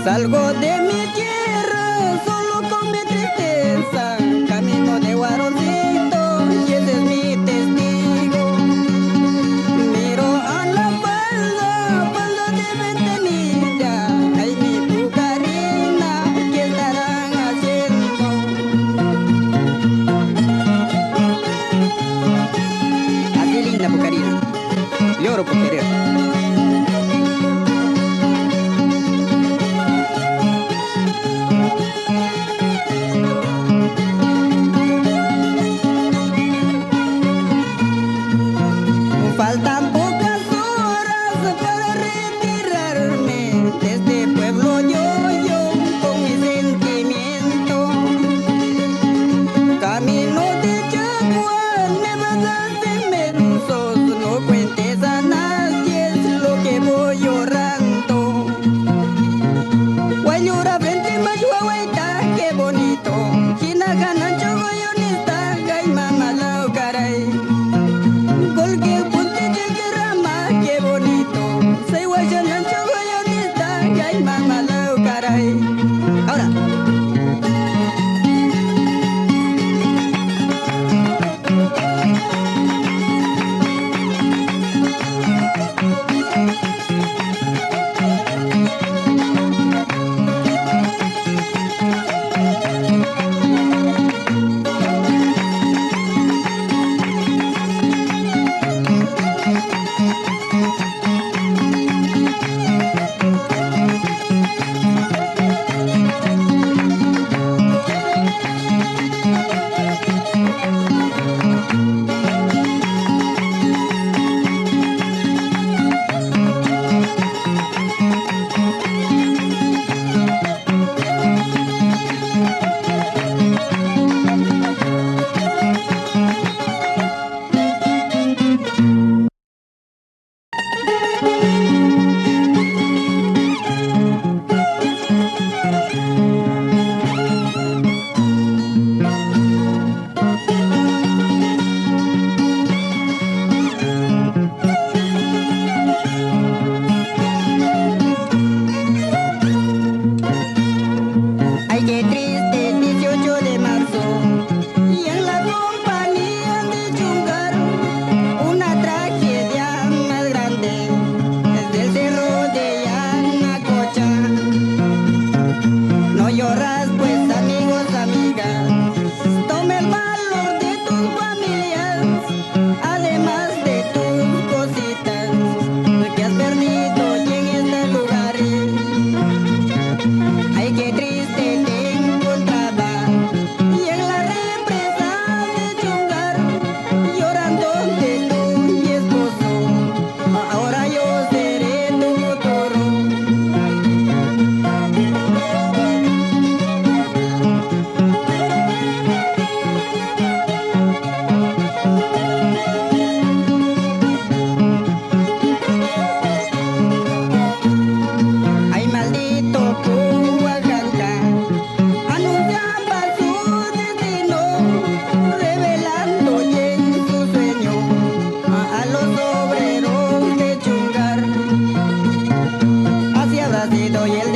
Salgo de mi tierra solo con mi tristeza, camino de Guaroncito y ese es mi testigo. Miro a la falda, falda de ventanilla, ay mi pucarina, ¿qué estarán haciendo? Así linda pucarina, lloro por querer. Faltan pocas horas para retirarme de este pueblo yo con mi sentimiento. Camino de Chaguán, me vas a hacer mensos, no cuentes a nadie es lo que voy llorando. Guayura frente machuahueta, qué bonito, China ganan chogoyonista, gay mamá lao caray. Golque qué bonito, soy guayanancho goyonista, y ay mamá lao caray. Ahora. Los obreros de Chungar, hacia Brasil y el